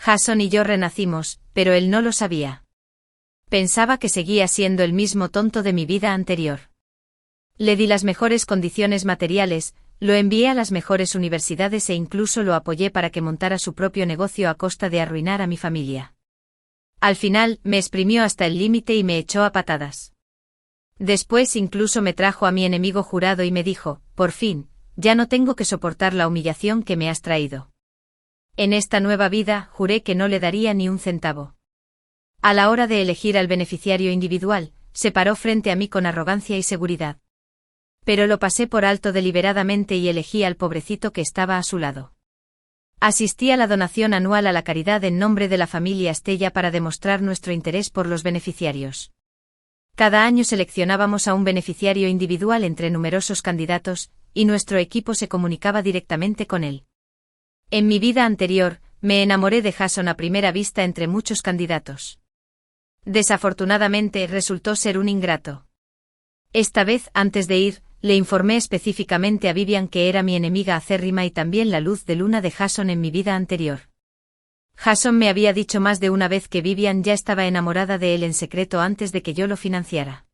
Jason y yo renacimos, pero él no lo sabía. Pensaba que seguía siendo el mismo tonto de mi vida anterior. Le di las mejores condiciones materiales, lo envié a las mejores universidades e incluso lo apoyé para que montara su propio negocio a costa de arruinar a mi familia. Al final, me exprimió hasta el límite y me echó a patadas. Después incluso me trajo a mi enemigo jurado y me dijo, por fin, ya no tengo que soportar la humillación que me has traído. En esta nueva vida, juré que no le daría ni un centavo. A la hora de elegir al beneficiario individual, se paró frente a mí con arrogancia y seguridad. Pero lo pasé por alto deliberadamente y elegí al pobrecito que estaba a su lado. Asistí a la donación anual a la caridad en nombre de la familia Estella para demostrar nuestro interés por los beneficiarios. Cada año seleccionábamos a un beneficiario individual entre numerosos candidatos, y nuestro equipo se comunicaba directamente con él. En mi vida anterior, me enamoré de Jason a primera vista entre muchos candidatos. Desafortunadamente resultó ser un ingrato. Esta vez, antes de ir, le informé específicamente a Vivian que era mi enemiga acérrima y también la luz de luna de Jason en mi vida anterior. Jason me había dicho más de una vez que Vivian ya estaba enamorada de él en secreto antes de que yo lo financiara.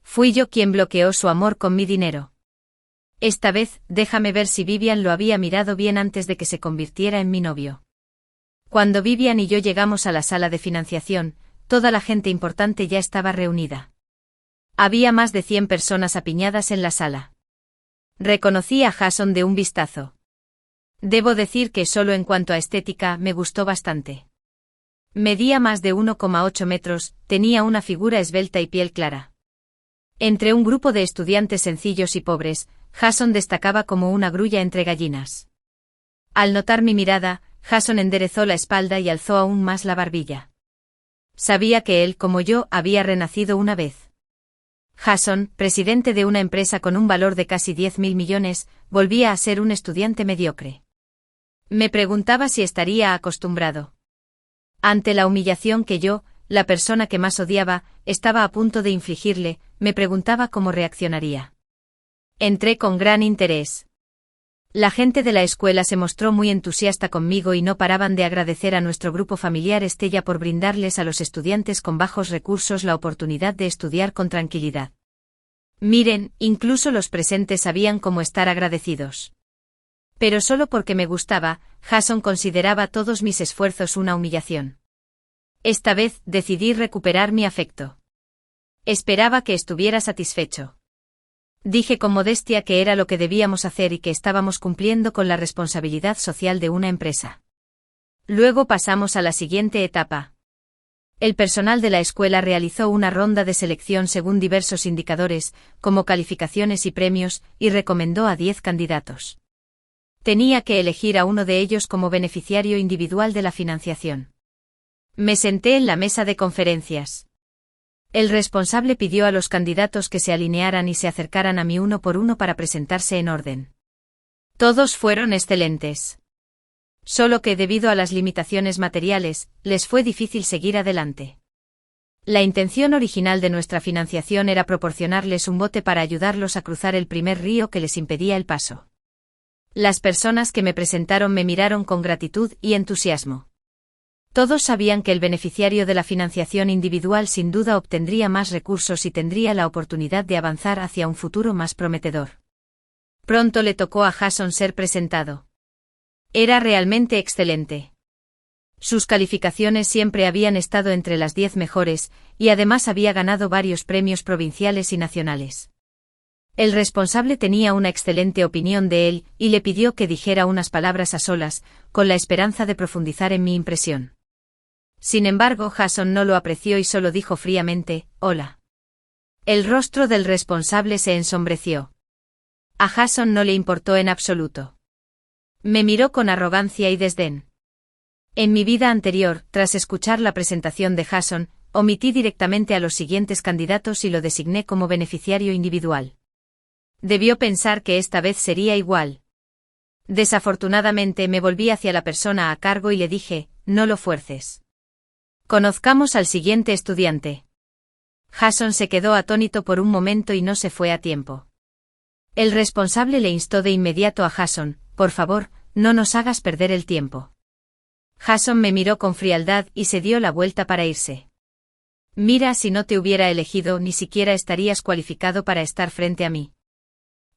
Fui yo quien bloqueó su amor con mi dinero. Esta vez, déjame ver si Vivian lo había mirado bien antes de que se convirtiera en mi novio. Cuando Vivian y yo llegamos a la sala de financiación, toda la gente importante ya estaba reunida. Había más de 100 personas apiñadas en la sala. Reconocí a Jason de un vistazo. Debo decir que solo en cuanto a estética me gustó bastante. Medía más de 1,8 metros, tenía una figura esbelta y piel clara. Entre un grupo de estudiantes sencillos y pobres, Jason destacaba como una grulla entre gallinas. Al notar mi mirada, Jason enderezó la espalda y alzó aún más la barbilla. Sabía que él, como yo, había renacido una vez. Jason, presidente de una empresa con un valor de casi 10.000 millones, volvía a ser un estudiante mediocre. Me preguntaba si estaría acostumbrado. Ante la humillación que yo, la persona que más odiaba, estaba a punto de infligirle, me preguntaba cómo reaccionaría. Entré con gran interés. La gente de la escuela se mostró muy entusiasta conmigo y no paraban de agradecer a nuestro grupo familiar Estella por brindarles a los estudiantes con bajos recursos la oportunidad de estudiar con tranquilidad. Miren, incluso los presentes sabían cómo estar agradecidos. Pero solo porque me gustaba, Jason consideraba todos mis esfuerzos una humillación. Esta vez decidí recuperar mi afecto. Esperaba que estuviera satisfecho. Dije con modestia que era lo que debíamos hacer y que estábamos cumpliendo con la responsabilidad social de una empresa. Luego pasamos a la siguiente etapa. El personal de la escuela realizó una ronda de selección según diversos indicadores, como calificaciones y premios, y recomendó a 10 candidatos. Tenía que elegir a uno de ellos como beneficiario individual de la financiación. Me senté en la mesa de conferencias. El responsable pidió a los candidatos que se alinearan y se acercaran a mí uno por uno para presentarse en orden. Todos fueron excelentes. Solo que debido a las limitaciones materiales, les fue difícil seguir adelante. La intención original de nuestra financiación era proporcionarles un bote para ayudarlos a cruzar el primer río que les impedía el paso. Las personas que me presentaron me miraron con gratitud y entusiasmo. Todos sabían que el beneficiario de la financiación individual sin duda obtendría más recursos y tendría la oportunidad de avanzar hacia un futuro más prometedor. Pronto le tocó a Jason ser presentado. Era realmente excelente. Sus calificaciones siempre habían estado entre las 10 mejores, y además había ganado varios premios provinciales y nacionales. El responsable tenía una excelente opinión de él, y le pidió que dijera unas palabras a solas, con la esperanza de profundizar en mi impresión. Sin embargo, Jason no lo apreció y solo dijo fríamente, «Hola». El rostro del responsable se ensombreció. A Jason no le importó en absoluto. Me miró con arrogancia y desdén. En mi vida anterior, tras escuchar la presentación de Jason, omití directamente a los siguientes candidatos y lo designé como beneficiario individual. Debió pensar que esta vez sería igual. Desafortunadamente me volví hacia la persona a cargo y le dije, «No lo fuerces. Conozcamos al siguiente estudiante». Jason se quedó atónito por un momento y no se fue a tiempo. El responsable le instó de inmediato a Jason, «Por favor, no nos hagas perder el tiempo». Jason me miró con frialdad y se dio la vuelta para irse. Mira, si no te hubiera elegido, ni siquiera estarías cualificado para estar frente a mí.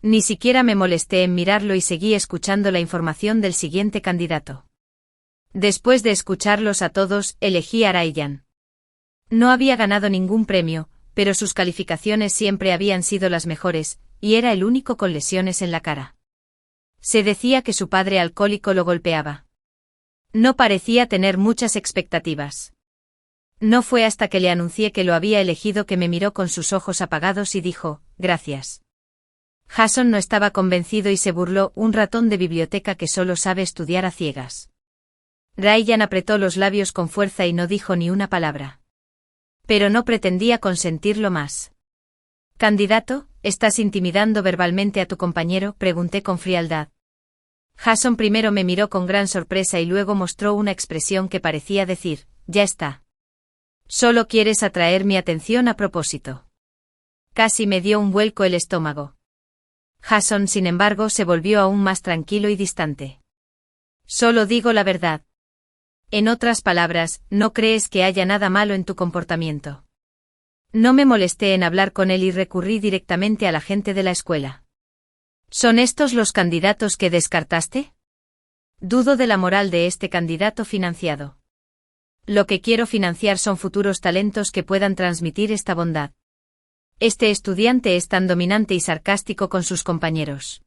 Ni siquiera me molesté en mirarlo y seguí escuchando la información del siguiente candidato. Después de escucharlos a todos, elegí a Ryan. No había ganado ningún premio, pero sus calificaciones siempre habían sido las mejores, y era el único con lesiones en la cara. Se decía que su padre alcohólico lo golpeaba. No parecía tener muchas expectativas. No fue hasta que le anuncié que lo había elegido que me miró con sus ojos apagados y dijo, gracias. Jason no estaba convencido y se burló, un ratón de biblioteca que solo sabe estudiar a ciegas. Ryan apretó los labios con fuerza y no dijo ni una palabra. Pero no pretendía consentirlo más. «Candidato, ¿estás intimidando verbalmente a tu compañero?», pregunté con frialdad. Jason primero me miró con gran sorpresa y luego mostró una expresión que parecía decir, «Ya está. Solo quieres atraer mi atención a propósito». Casi me dio un vuelco el estómago. Jason, sin embargo, se volvió aún más tranquilo y distante. «Solo digo la verdad. En otras palabras, no crees que haya nada malo en tu comportamiento». No me molesté en hablar con él y recurrí directamente a la gente de la escuela. ¿Son estos los candidatos que descartaste? Dudo de la moral de este candidato financiado. Lo que quiero financiar son futuros talentos que puedan transmitir esta bondad. Este estudiante es tan dominante y sarcástico con sus compañeros.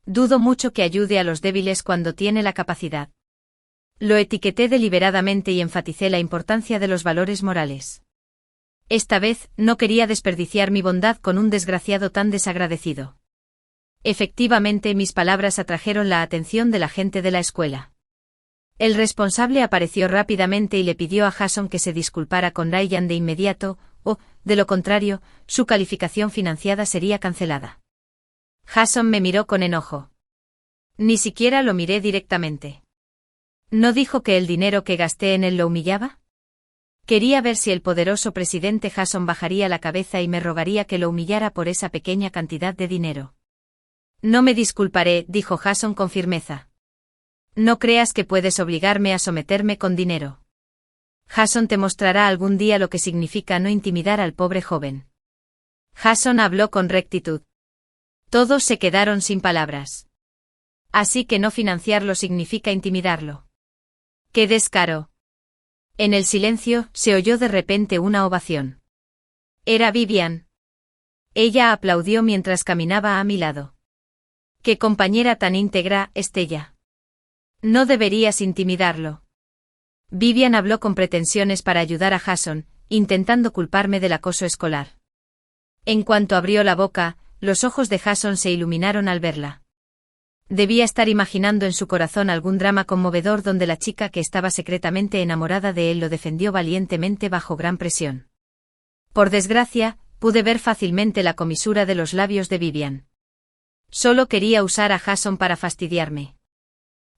Dudo mucho que ayude a los débiles cuando tiene la capacidad. Lo etiqueté deliberadamente y enfaticé la importancia de los valores morales. Esta vez, no quería desperdiciar mi bondad con un desgraciado tan desagradecido. Efectivamente, mis palabras atrajeron la atención de la gente de la escuela. El responsable apareció rápidamente y le pidió a Jason que se disculpara con Ryan de inmediato, o, de lo contrario, su calificación financiada sería cancelada. Jason me miró con enojo. Ni siquiera lo miré directamente. ¿No dijo que el dinero que gasté en él lo humillaba? Quería ver si el poderoso presidente Jason bajaría la cabeza y me rogaría que lo humillara por esa pequeña cantidad de dinero. No me disculparé, dijo Jason con firmeza. No creas que puedes obligarme a someterme con dinero. Jason te mostrará algún día lo que significa no intimidar al pobre joven. Jason habló con rectitud. Todos se quedaron sin palabras. Así que no financiarlo significa intimidarlo. ¡Qué descaro! En el silencio, se oyó de repente una ovación. Era Vivian. Ella aplaudió mientras caminaba a mi lado. ¡Qué compañera tan íntegra, Estella! No deberías intimidarlo. Vivian habló con pretensiones para ayudar a Jason, intentando culparme del acoso escolar. En cuanto abrió la boca, los ojos de Jason se iluminaron al verla. Debía estar imaginando en su corazón algún drama conmovedor donde la chica que estaba secretamente enamorada de él lo defendió valientemente bajo gran presión. Por desgracia, pude ver fácilmente la comisura de los labios de Vivian. Solo quería usar a Jason para fastidiarme.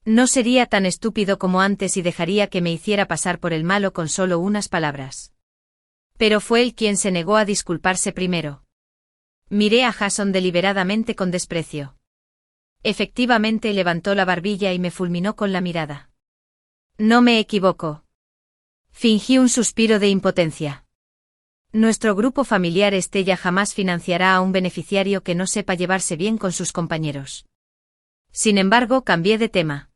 No sería tan estúpido como antes y dejaría que me hiciera pasar por el malo con solo unas palabras. Pero fue él quien se negó a disculparse primero. Miré a Jason deliberadamente con desprecio. Efectivamente levantó la barbilla y me fulminó con la mirada. No me equivoco. Fingí un suspiro de impotencia. Nuestro grupo familiar Estella jamás financiará a un beneficiario que no sepa llevarse bien con sus compañeros. Sin embargo, cambié de tema.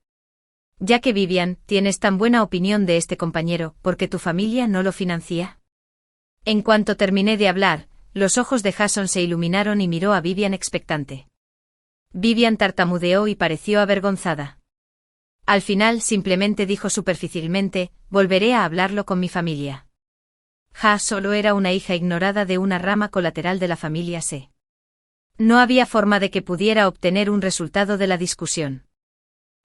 Ya que Vivian, tienes tan buena opinión de este compañero, ¿por qué tu familia no lo financia? En cuanto terminé de hablar, los ojos de Jason se iluminaron y miró a Vivian expectante. Vivian tartamudeó y pareció avergonzada. Al final simplemente dijo superficialmente, volveré a hablarlo con mi familia. Solo era una hija ignorada de una rama colateral de la familia C. No había forma de que pudiera obtener un resultado de la discusión.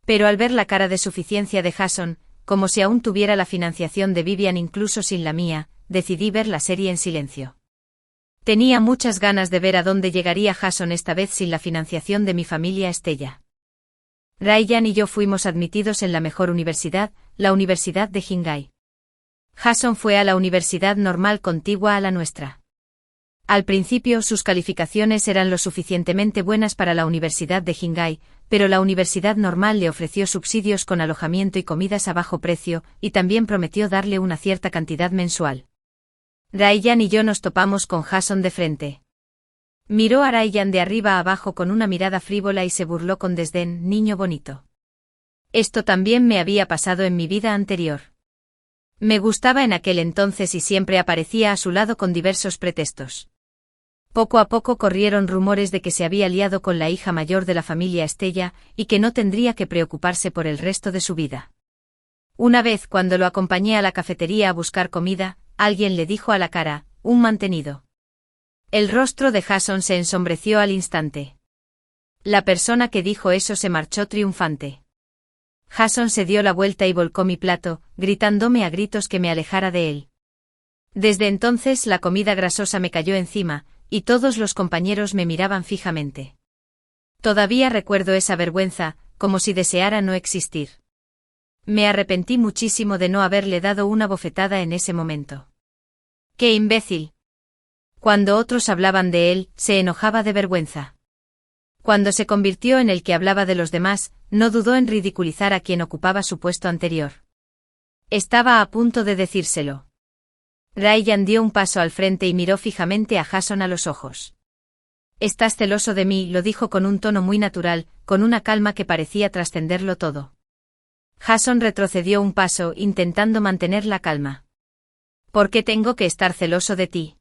Pero al ver la cara de suficiencia de Jason, como si aún tuviera la financiación de Vivian incluso sin la mía, decidí ver la serie en silencio. Tenía muchas ganas de ver a dónde llegaría Jason esta vez sin la financiación de mi familia Estella. Ryan y yo fuimos admitidos en la mejor universidad, la Universidad de Hinghai. Jason fue a la universidad normal contigua a la nuestra. Al principio sus calificaciones eran lo suficientemente buenas para la Universidad de Jingai, pero la Universidad Normal le ofreció subsidios con alojamiento y comidas a bajo precio, y también prometió darle una cierta cantidad mensual. Ryan y yo nos topamos con Jason de frente. Miró a Ryan de arriba a abajo con una mirada frívola y se burló con desdén: niño bonito. Esto también me había pasado en mi vida anterior. Me gustaba en aquel entonces y siempre aparecía a su lado con diversos pretextos. Poco a poco corrieron rumores de que se había liado con la hija mayor de la familia Estella y que no tendría que preocuparse por el resto de su vida. Una vez, cuando lo acompañé a la cafetería a buscar comida, alguien le dijo a la cara: un mantenido. El rostro de Jason se ensombreció al instante. La persona que dijo eso se marchó triunfante. Jason se dio la vuelta y volcó mi plato, gritándome a gritos que me alejara de él. Desde entonces la comida grasosa me cayó encima, y todos los compañeros me miraban fijamente. Todavía recuerdo esa vergüenza, como si deseara no existir. Me arrepentí muchísimo de no haberle dado una bofetada en ese momento. ¡Qué imbécil! Cuando otros hablaban de él, se enojaba de vergüenza. Cuando se convirtió en el que hablaba de los demás, no dudó en ridiculizar a quien ocupaba su puesto anterior. Estaba a punto de decírselo. Ryan dio un paso al frente y miró fijamente a Jason a los ojos. «Estás celoso de mí», lo dijo con un tono muy natural, con una calma que parecía trascenderlo todo. Jason retrocedió un paso, intentando mantener la calma. «¿Por qué tengo que estar celoso de ti?»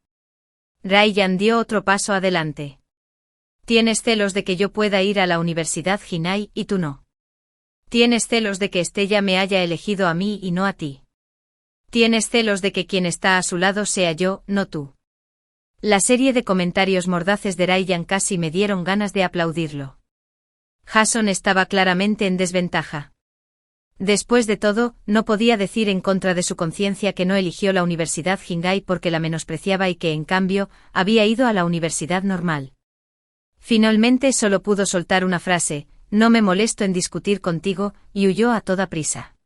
Ryan dio otro paso adelante. «Tienes celos de que yo pueda ir a la Universidad Jinai y tú no. Tienes celos de que Estella me haya elegido a mí y no a ti. Tienes celos de que quien está a su lado sea yo, no tú». La serie de comentarios mordaces de Ryan casi me dieron ganas de aplaudirlo. Jason estaba claramente en desventaja. Después de todo, no podía decir en contra de su conciencia que no eligió la Universidad Jingai porque la menospreciaba y que, en cambio, había ido a la Universidad Normal. Finalmente solo pudo soltar una frase: «No me molesto en discutir contigo», y huyó a toda prisa.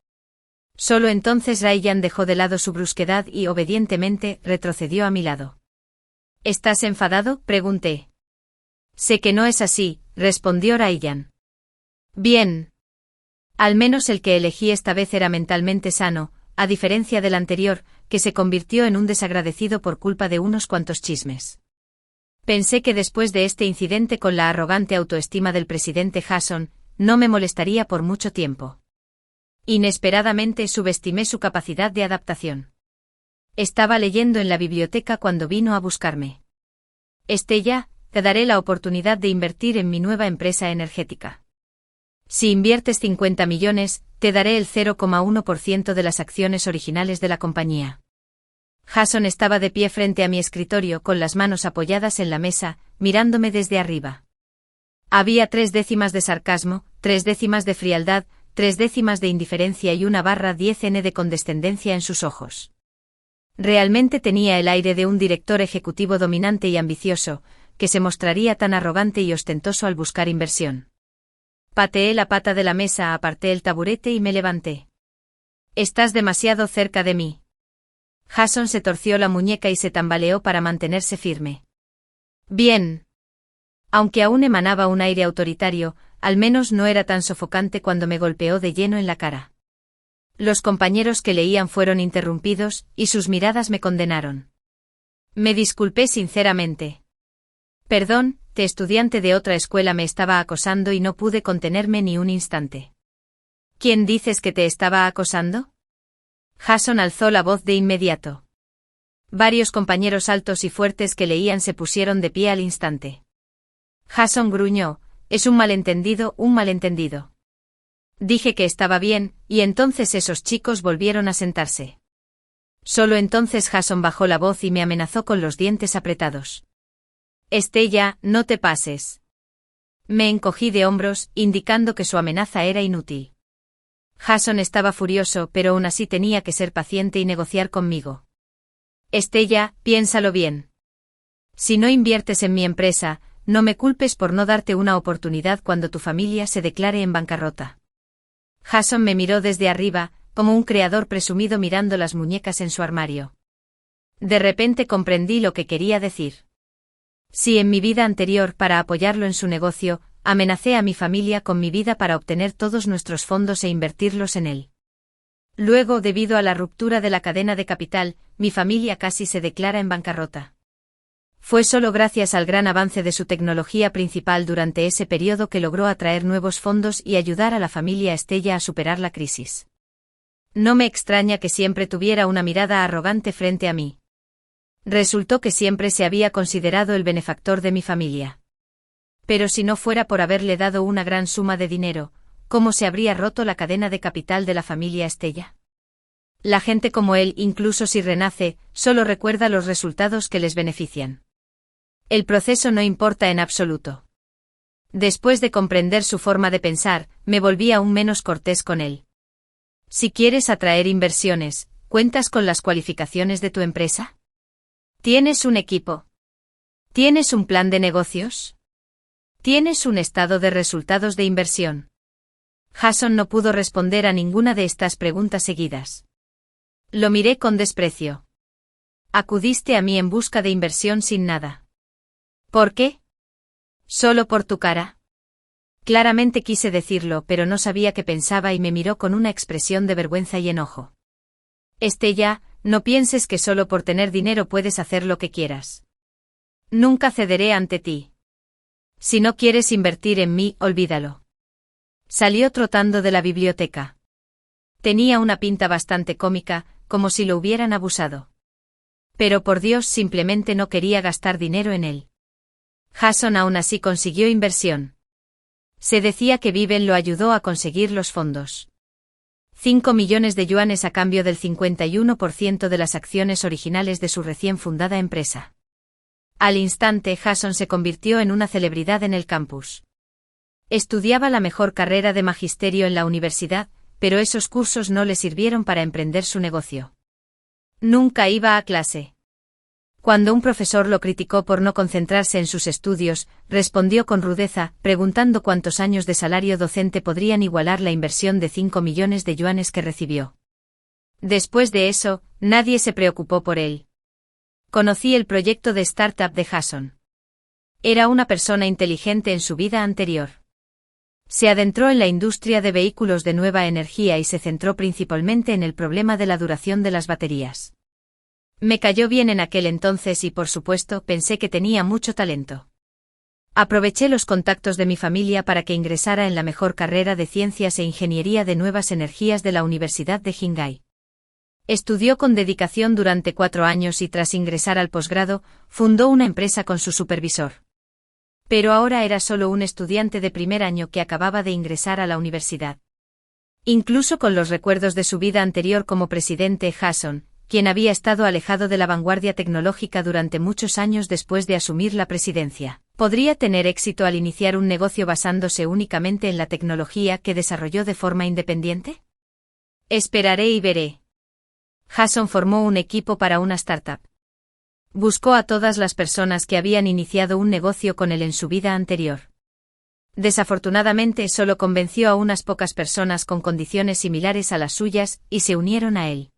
Solo entonces Ryan dejó de lado su brusquedad y, obedientemente, retrocedió a mi lado. «¿Estás enfadado?», pregunté. «Sé que no es así», respondió Ryan. «Bien. Al menos el que elegí esta vez era mentalmente sano, a diferencia del anterior, que se convirtió en un desagradecido por culpa de unos cuantos chismes». Pensé que después de este incidente con la arrogante autoestima del presidente Jason, no me molestaría por mucho tiempo. Inesperadamente subestimé su capacidad de adaptación. Estaba leyendo en la biblioteca cuando vino a buscarme. «Estella, te daré la oportunidad de invertir en mi nueva empresa energética. Si inviertes 50 millones, te daré el 0,1% de las acciones originales de la compañía». Jason estaba de pie frente a mi escritorio con las manos apoyadas en la mesa, mirándome desde arriba. Había 3 décimas de sarcasmo, 3 décimas de frialdad, 3 décimas de indiferencia y una barra 10n de condescendencia en sus ojos. Realmente tenía el aire de un director ejecutivo dominante y ambicioso, que se mostraría tan arrogante y ostentoso al buscar inversión. Pateé la pata de la mesa, aparté el taburete y me levanté. «Estás demasiado cerca de mí». Jason se torció la muñeca y se tambaleó para mantenerse firme. «Bien». Aunque aún emanaba un aire autoritario, al menos no era tan sofocante cuando me golpeó de lleno en la cara. Los compañeros que leían fueron interrumpidos, y sus miradas me condenaron. Me disculpé sinceramente. «Perdón, este estudiante de otra escuela me estaba acosando y no pude contenerme ni un instante». «¿Quién dices que te estaba acosando?». Jason alzó la voz de inmediato. Varios compañeros altos y fuertes que leían se pusieron de pie al instante. Jason gruñó: «Es un malentendido, un malentendido». Dije que estaba bien, y entonces esos chicos volvieron a sentarse. Solo entonces Jason bajó la voz y me amenazó con los dientes apretados. «Estella, no te pases». Me encogí de hombros, indicando que su amenaza era inútil. Jason estaba furioso, pero aún así tenía que ser paciente y negociar conmigo. «Estella, piénsalo bien. Si no inviertes en mi empresa, no me culpes por no darte una oportunidad cuando tu familia se declare en bancarrota». Jason me miró desde arriba, como un creador presumido mirando las muñecas en su armario. De repente comprendí lo que quería decir. Si en mi vida anterior, para apoyarlo en su negocio, amenacé a mi familia con mi vida para obtener todos nuestros fondos e invertirlos en él. Luego, debido a la ruptura de la cadena de capital, mi familia casi se declara en bancarrota. Fue solo gracias al gran avance de su tecnología principal durante ese periodo que logró atraer nuevos fondos y ayudar a la familia Estella a superar la crisis. No me extraña que siempre tuviera una mirada arrogante frente a mí. Resultó que siempre se había considerado el benefactor de mi familia. Pero si no fuera por haberle dado una gran suma de dinero, ¿cómo se habría roto la cadena de capital de la familia Estella? La gente como él, incluso si renace, solo recuerda los resultados que les benefician. El proceso no importa en absoluto. Después de comprender su forma de pensar, me volví aún menos cortés con él. Si quieres atraer inversiones, ¿cuentas con las cualificaciones de tu empresa? ¿Tienes un equipo? ¿Tienes un plan de negocios? ¿Tienes un estado de resultados de inversión? Jason no pudo responder a ninguna de estas preguntas seguidas. Lo miré con desprecio. Acudiste a mí en busca de inversión sin nada. ¿Por qué? ¿Solo por tu cara? Claramente quise decirlo, pero no sabía qué pensaba y me miró con una expresión de vergüenza y enojo. Estella, no pienses que solo por tener dinero puedes hacer lo que quieras. Nunca cederé ante ti. Si no quieres invertir en mí, olvídalo. Salió trotando de la biblioteca. Tenía una pinta bastante cómica, como si lo hubieran abusado. Pero por Dios, simplemente no quería gastar dinero en él. Jason aún así consiguió inversión. Se decía que Viven lo ayudó a conseguir los fondos. 5 millones de yuanes a cambio del 51% de las acciones originales de su recién fundada empresa. Al instante, Jason se convirtió en una celebridad en el campus. Estudiaba la mejor carrera de magisterio en la universidad, pero esos cursos no le sirvieron para emprender su negocio. Nunca iba a clase. Cuando un profesor lo criticó por no concentrarse en sus estudios, respondió con rudeza, preguntando cuántos años de salario docente podrían igualar la inversión de 5 millones de yuanes que recibió. Después de eso, nadie se preocupó por él. Conocí el proyecto de startup de Jason. Era una persona inteligente en su vida anterior. Se adentró en la industria de vehículos de nueva energía y se centró principalmente en el problema de la duración de las baterías. Me cayó bien en aquel entonces y por supuesto pensé que tenía mucho talento. Aproveché los contactos de mi familia para que ingresara en la mejor carrera de Ciencias e Ingeniería de Nuevas Energías de la Universidad de Qinghai. Estudió con dedicación durante 4 años y tras ingresar al posgrado, fundó una empresa con su supervisor. Pero ahora era solo un estudiante de primer año que acababa de ingresar a la universidad. Incluso con los recuerdos de su vida anterior como presidente, Jason, quien había estado alejado de la vanguardia tecnológica durante muchos años después de asumir la presidencia, podría tener éxito al iniciar un negocio basándose únicamente en la tecnología que desarrolló de forma independiente. Esperaré y veré. Jason formó un equipo para una startup. Buscó a todas las personas que habían iniciado un negocio con él en su vida anterior. Desafortunadamente solo convenció a unas pocas personas con condiciones similares a las suyas y se unieron a él.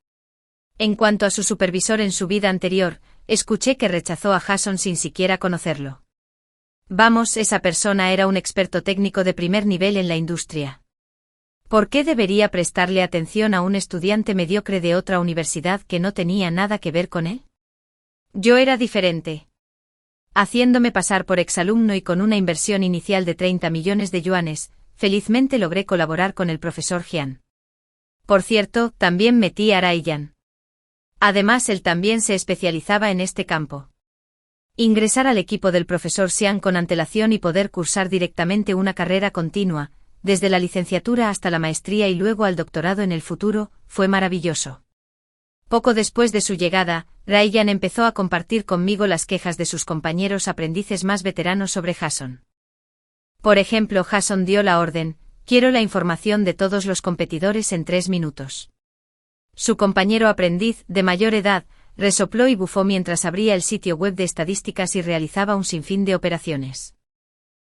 En cuanto a su supervisor en su vida anterior, escuché que rechazó a Jason sin siquiera conocerlo. Vamos, esa persona era un experto técnico de primer nivel en la industria. ¿Por qué debería prestarle atención a un estudiante mediocre de otra universidad que no tenía nada que ver con él? Yo era diferente. Haciéndome pasar por exalumno y con una inversión inicial de 30 millones de yuanes, felizmente logré colaborar con el profesor Jian. Por cierto, también metí a Raiyan. Además, él también se especializaba en este campo. Ingresar al equipo del profesor Xian con antelación y poder cursar directamente una carrera continua, desde la licenciatura hasta la maestría y luego al doctorado en el futuro, fue maravilloso. Poco después de su llegada, Raiyan empezó a compartir conmigo las quejas de sus compañeros aprendices más veteranos sobre Jason. Por ejemplo, Jason dio la orden: quiero la información de todos los competidores en 3 minutos. Su compañero aprendiz, de mayor edad, resopló y bufó mientras abría el sitio web de estadísticas y realizaba un sinfín de operaciones.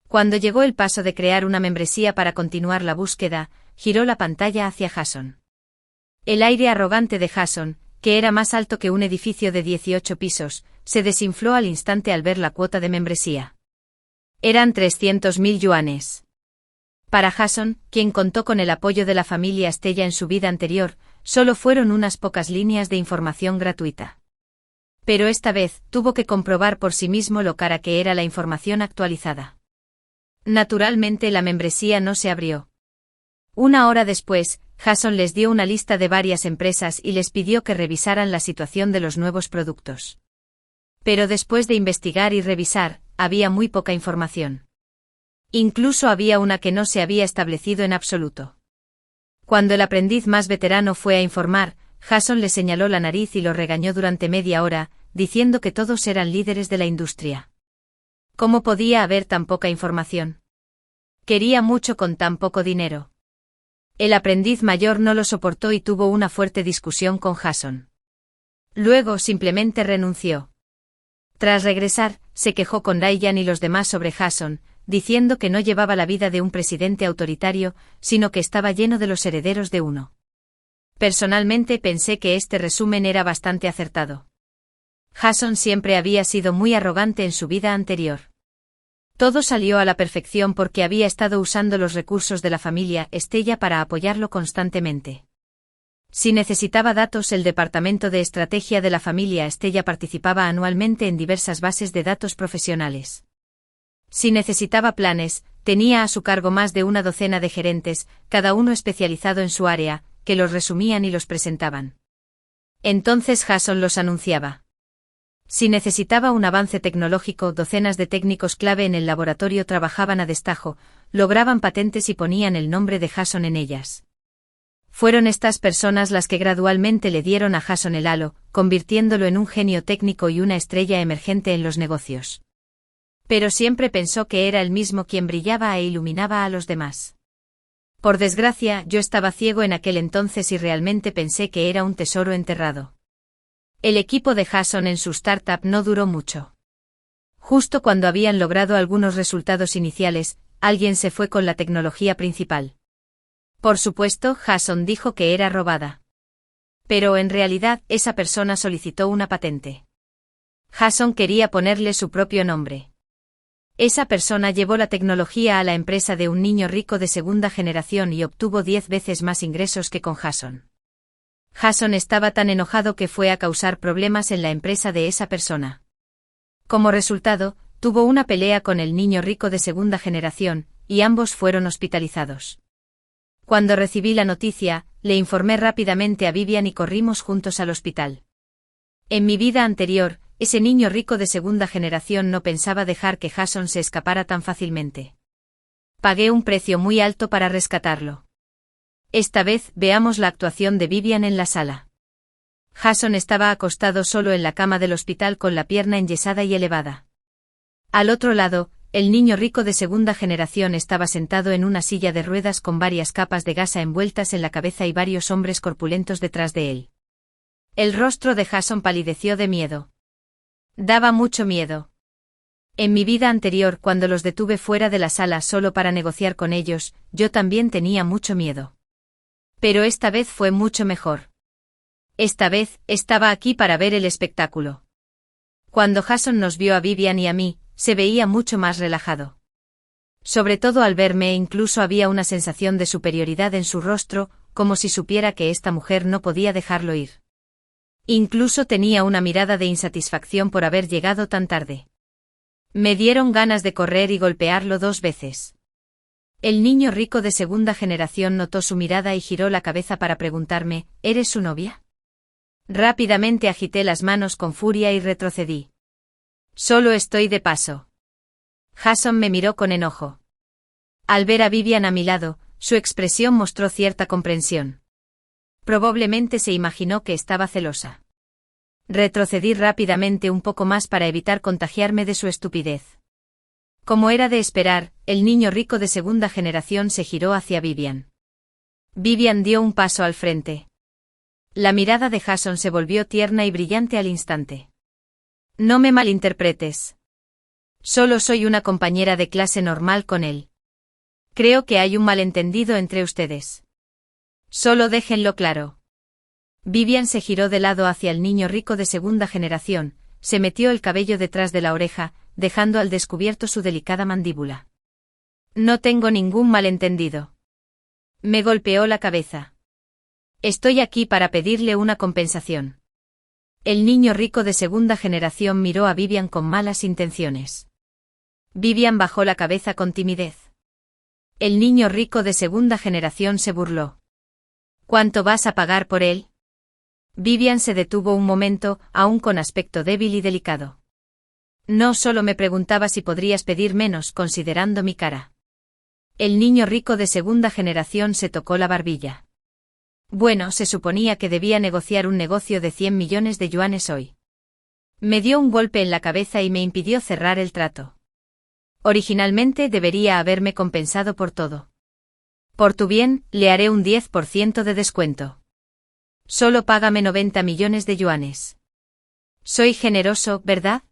Cuando llegó el paso de crear una membresía para continuar la búsqueda, giró la pantalla hacia Jason. El aire arrogante de Jason, que era más alto que un edificio de 18 pisos, se desinfló al instante al ver la cuota de membresía. Eran 300.000 yuanes. Para Jason, quien contó con el apoyo de la familia Stella en su vida anterior, solo fueron unas pocas líneas de información gratuita. Pero esta vez, tuvo que comprobar por sí mismo lo cara que era la información actualizada. Naturalmente la membresía no se abrió. Una hora después, Jason les dio una lista de varias empresas y les pidió que revisaran la situación de los nuevos productos. Pero después de investigar y revisar, había muy poca información. Incluso había una que no se había establecido en absoluto. Cuando el aprendiz más veterano fue a informar, Jason le señaló la nariz y lo regañó durante media hora, diciendo que todos eran líderes de la industria. ¿Cómo podía haber tan poca información? Quería mucho con tan poco dinero. El aprendiz mayor no lo soportó y tuvo una fuerte discusión con Jason. Luego simplemente renunció. Tras regresar, se quejó con Ryan y los demás sobre Jason, diciendo que no llevaba la vida de un presidente autoritario, sino que estaba lleno de los herederos de uno. Personalmente pensé que este resumen era bastante acertado. Jason siempre había sido muy arrogante en su vida anterior. Todo salió a la perfección porque había estado usando los recursos de la familia Stella para apoyarlo constantemente. Si necesitaba datos, el departamento de estrategia de la familia Stella participaba anualmente en diversas bases de datos profesionales. Si necesitaba planes, tenía a su cargo más de una docena de gerentes, cada uno especializado en su área, que los resumían y los presentaban. Entonces Jason los anunciaba. Si necesitaba un avance tecnológico, docenas de técnicos clave en el laboratorio trabajaban a destajo, lograban patentes y ponían el nombre de Jason en ellas. Fueron estas personas las que gradualmente le dieron a Jason el halo, convirtiéndolo en un genio técnico y una estrella emergente en los negocios. Pero siempre pensó que era él mismo quien brillaba e iluminaba a los demás. Por desgracia, yo estaba ciego en aquel entonces y realmente pensé que era un tesoro enterrado. El equipo de Jason en su startup no duró mucho. Justo cuando habían logrado algunos resultados iniciales, alguien se fue con la tecnología principal. Por supuesto, Jason dijo que era robada. Pero en realidad, esa persona solicitó una patente. Jason quería ponerle su propio nombre. Esa persona llevó la tecnología a la empresa de un niño rico de segunda generación y obtuvo 10 veces más ingresos que con Jason. Jason estaba tan enojado que fue a causar problemas en la empresa de esa persona. Como resultado, tuvo una pelea con el niño rico de segunda generación, y ambos fueron hospitalizados. Cuando recibí la noticia, le informé rápidamente a Vivian y corrimos juntos al hospital. En mi vida anterior, ese niño rico de segunda generación no pensaba dejar que Jason se escapara tan fácilmente. Pagué un precio muy alto para rescatarlo. Esta vez, veamos la actuación de Vivian en la sala. Jason estaba acostado solo en la cama del hospital con la pierna enyesada y elevada. Al otro lado, el niño rico de segunda generación estaba sentado en una silla de ruedas con varias capas de gasa envueltas en la cabeza y varios hombres corpulentos detrás de él. El rostro de Jason palideció de miedo. Daba mucho miedo. En mi vida anterior, cuando los detuve fuera de la sala solo para negociar con ellos, yo también tenía mucho miedo. Pero esta vez fue mucho mejor. Esta vez, estaba aquí para ver el espectáculo. Cuando Jason nos vio a Vivian y a mí, se veía mucho más relajado. Sobre todo al verme, incluso había una sensación de superioridad en su rostro, como si supiera que esta mujer no podía dejarlo ir. Incluso tenía una mirada de insatisfacción por haber llegado tan tarde. Me dieron ganas de correr y golpearlo 2 veces. El niño rico de segunda generación notó su mirada y giró la cabeza para preguntarme, ¿eres su novia? Rápidamente agité las manos con furia y retrocedí. Solo estoy de paso. Jason me miró con enojo. Al ver a Vivian a mi lado, su expresión mostró cierta comprensión. Probablemente se imaginó que estaba celosa. Retrocedí rápidamente un poco más para evitar contagiarme de su estupidez. Como era de esperar, el niño rico de segunda generación se giró hacia Vivian. Vivian dio un paso al frente. La mirada de Jason se volvió tierna y brillante al instante. No me malinterpretes. Solo soy una compañera de clase normal con él. Creo que hay un malentendido entre ustedes. Solo déjenlo claro. Vivian se giró de lado hacia el niño rico de segunda generación, se metió el cabello detrás de la oreja, dejando al descubierto su delicada mandíbula. No tengo ningún malentendido. Me golpeó la cabeza. Estoy aquí para pedirle una compensación. El niño rico de segunda generación miró a Vivian con malas intenciones. Vivian bajó la cabeza con timidez. El niño rico de segunda generación se burló. ¿Cuánto vas a pagar por él? Vivian se detuvo un momento, aún con aspecto débil y delicado. No solo me preguntaba si podrías pedir menos considerando mi cara. El niño rico de segunda generación se tocó la barbilla. Bueno, se suponía que debía negociar un negocio de 100 millones de yuanes hoy. Me dio un golpe en la cabeza y me impidió cerrar el trato. Originalmente debería haberme compensado por todo. Por tu bien, le haré un 10% de descuento. Solo págame 90 millones de yuanes. Soy generoso, ¿verdad?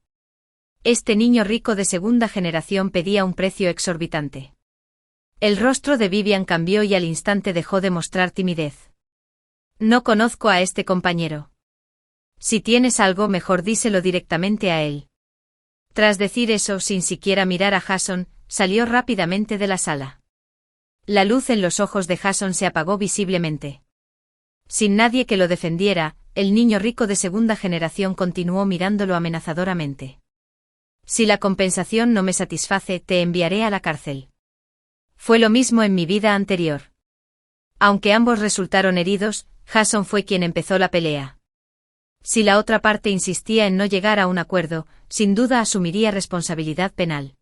Este niño rico de segunda generación pedía un precio exorbitante. El rostro de Vivian cambió y al instante dejó de mostrar timidez. No conozco a este compañero. Si tienes algo mejor díselo directamente a él. Tras decir eso sin siquiera mirar a Jason, salió rápidamente de la sala. La luz en los ojos de Jason se apagó visiblemente. Sin nadie que lo defendiera, el niño rico de segunda generación continuó mirándolo amenazadoramente. Si la compensación no me satisface, te enviaré a la cárcel. Fue lo mismo en mi vida anterior. Aunque ambos resultaron heridos, Jason fue quien empezó la pelea. Si la otra parte insistía en no llegar a un acuerdo, sin duda asumiría responsabilidad penal.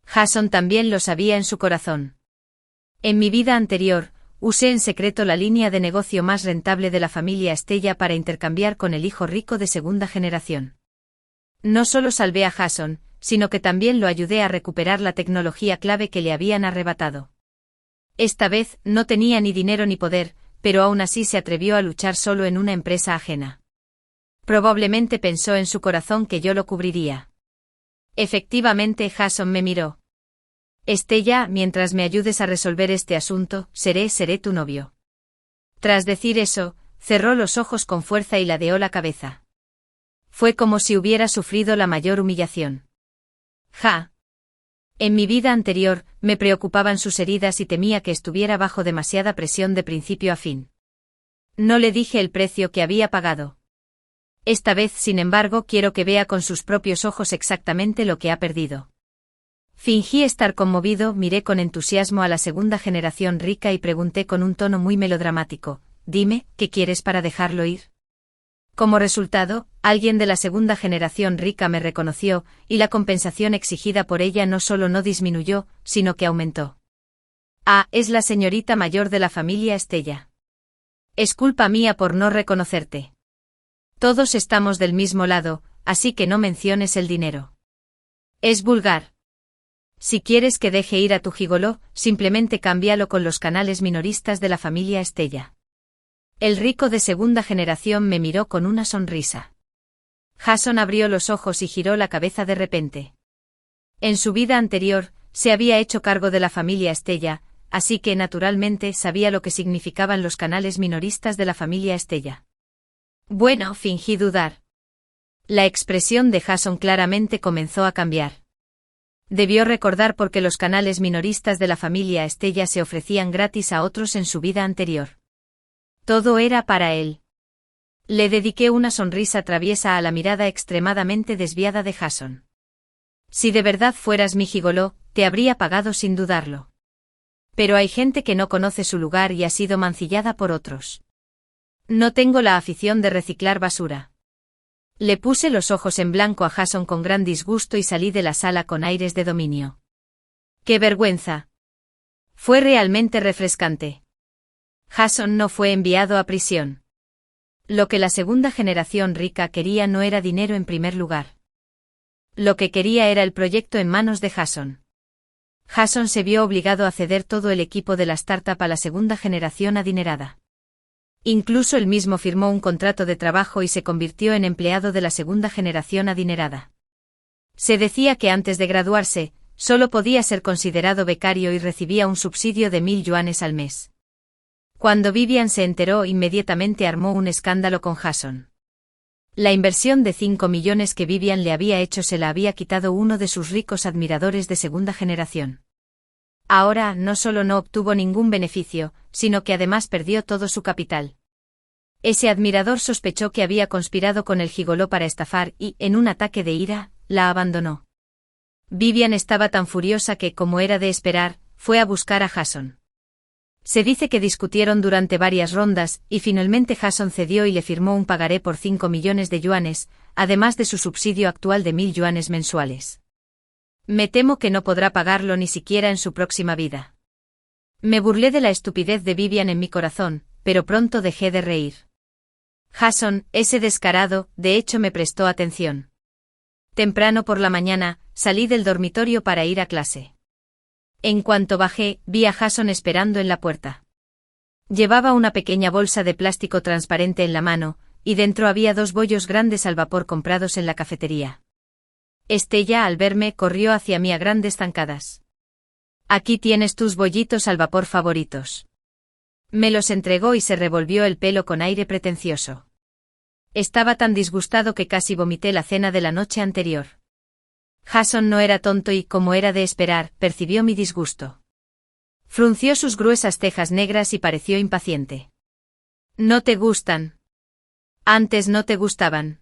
Jason también lo sabía en su corazón. En mi vida anterior, usé en secreto la línea de negocio más rentable de la familia Estella para intercambiar con el hijo rico de segunda generación. No solo salvé a Jason, sino que también lo ayudé a recuperar la tecnología clave que le habían arrebatado. Esta vez no tenía ni dinero ni poder, pero aún así se atrevió a luchar solo en una empresa ajena. Probablemente pensó en su corazón que yo lo cubriría. Efectivamente, Jason me miró. Estella, mientras me ayudes a resolver este asunto, seré tu novio. Tras decir eso, cerró los ojos con fuerza y ladeó la cabeza. Fue como si hubiera sufrido la mayor humillación. En mi vida anterior, me preocupaban sus heridas y temía que estuviera bajo demasiada presión de principio a fin. No le dije el precio que había pagado. Esta vez, sin embargo, quiero que vea con sus propios ojos exactamente lo que ha perdido. Fingí estar conmovido, miré con entusiasmo a la segunda generación rica y pregunté con un tono muy melodramático, dime, ¿qué quieres para dejarlo ir? Como resultado, alguien de la segunda generación rica me reconoció, y la compensación exigida por ella no solo no disminuyó, sino que aumentó. Es la señorita mayor de la familia Estella. Es culpa mía por no reconocerte. Todos estamos del mismo lado, así que no menciones el dinero. Es vulgar. Si quieres que deje ir a tu gigoló, simplemente cámbialo con los canales minoristas de la familia Estella. El rico de segunda generación me miró con una sonrisa. Jason abrió los ojos y giró la cabeza de repente. En su vida anterior, se había hecho cargo de la familia Estella, así que naturalmente sabía lo que significaban los canales minoristas de la familia Estella. Bueno, fingí dudar. La expresión de Jason claramente comenzó a cambiar. Debió recordar por qué los canales minoristas de la familia Estella se ofrecían gratis a otros en su vida anterior. Todo era para él. Le dediqué una sonrisa traviesa a la mirada extremadamente desviada de Jason. Si de verdad fueras mi gigoló, te habría pagado sin dudarlo. Pero hay gente que no conoce su lugar y ha sido mancillada por otros. No tengo la afición de reciclar basura. Le puse los ojos en blanco a Jason con gran disgusto y salí de la sala con aires de dominio. ¡Qué vergüenza! Fue realmente refrescante. Jason no fue enviado a prisión. Lo que la segunda generación rica quería no era dinero en primer lugar. Lo que quería era el proyecto en manos de Jason. Jason se vio obligado a ceder todo el equipo de la startup a la segunda generación adinerada. Incluso él mismo firmó un contrato de trabajo y se convirtió en empleado de la segunda generación adinerada. Se decía que antes de graduarse, solo podía ser considerado becario y recibía un subsidio de 1000 yuanes al mes. Cuando Vivian se enteró, inmediatamente armó un escándalo con Jason. La inversión de 5 millones que Vivian le había hecho se la había quitado uno de sus ricos admiradores de segunda generación. Ahora no solo no obtuvo ningún beneficio, sino que además perdió todo su capital. Ese admirador sospechó que había conspirado con el gigoló para estafar y, en un ataque de ira, la abandonó. Vivian estaba tan furiosa que, como era de esperar, fue a buscar a Jason. Se dice que discutieron durante varias rondas, y finalmente Jason cedió y le firmó un pagaré por 5 millones de yuanes, además de su subsidio actual de 1.000 yuanes mensuales. Me temo que no podrá pagarlo ni siquiera en su próxima vida. Me burlé de la estupidez de Vivian en mi corazón, pero pronto dejé de reír. Jason, ese descarado, de hecho me prestó atención. Temprano por la mañana, salí del dormitorio para ir a clase. En cuanto bajé, vi a Jason esperando en la puerta. Llevaba una pequeña bolsa de plástico transparente en la mano, y dentro había 2 bollos grandes al vapor comprados en la cafetería. Estella, al verme, corrió hacia mí a grandes zancadas. Aquí tienes tus bollitos al vapor favoritos. Me los entregó y se revolvió el pelo con aire pretencioso. Estaba tan disgustado que casi vomité la cena de la noche anterior. Jason no era tonto y, como era de esperar, percibió mi disgusto. Frunció sus gruesas cejas negras y pareció impaciente. ¿No te gustan? Antes no te gustaban.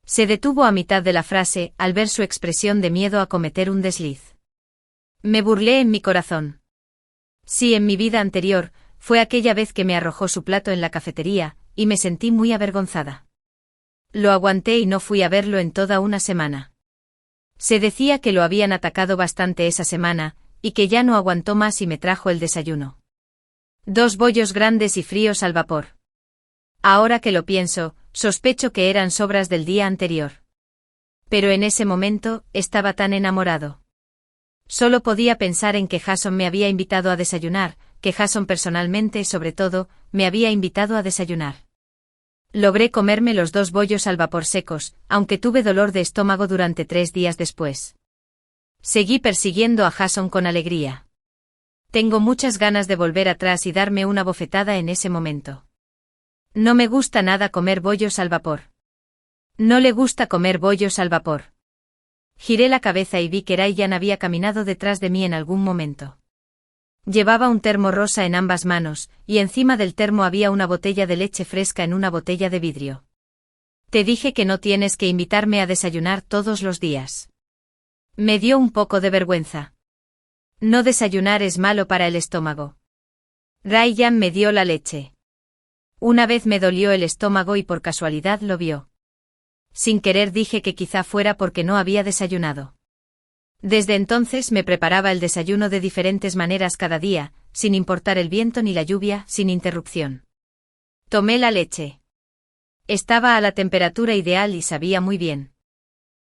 Se detuvo a mitad de la frase, al ver su expresión de miedo a cometer un desliz. Me burlé en mi corazón. Sí, en mi vida anterior, fue aquella vez que me arrojó su plato en la cafetería, y me sentí muy avergonzada. Lo aguanté y no fui a verlo en toda una semana. Se decía que lo habían atacado bastante esa semana, y que ya no aguantó más y me trajo el desayuno. 2 bollos grandes y fríos al vapor. Ahora que lo pienso, sospecho que eran sobras del día anterior. Pero en ese momento, estaba tan enamorado. Solo podía pensar en que Jason me había invitado a desayunar, que Jason personalmente, sobre todo, me había invitado a desayunar. Logré comerme los 2 bollos al vapor secos, aunque tuve dolor de estómago durante 3 días después. Seguí persiguiendo a Jason con alegría. Tengo muchas ganas de volver atrás y darme una bofetada en ese momento. No me gusta nada comer bollos al vapor. No le gusta comer bollos al vapor. Giré la cabeza y vi que Ryan había caminado detrás de mí en algún momento. Llevaba un termo rosa en ambas manos, y encima del termo había una botella de leche fresca en una botella de vidrio. Te dije que no tienes que invitarme a desayunar todos los días. Me dio un poco de vergüenza. No desayunar es malo para el estómago. Ryan me dio la leche. Una vez me dolió el estómago y por casualidad lo vio. Sin querer dije que quizá fuera porque no había desayunado. Desde entonces me preparaba el desayuno de diferentes maneras cada día, sin importar el viento ni la lluvia, sin interrupción. Tomé la leche. Estaba a la temperatura ideal y sabía muy bien.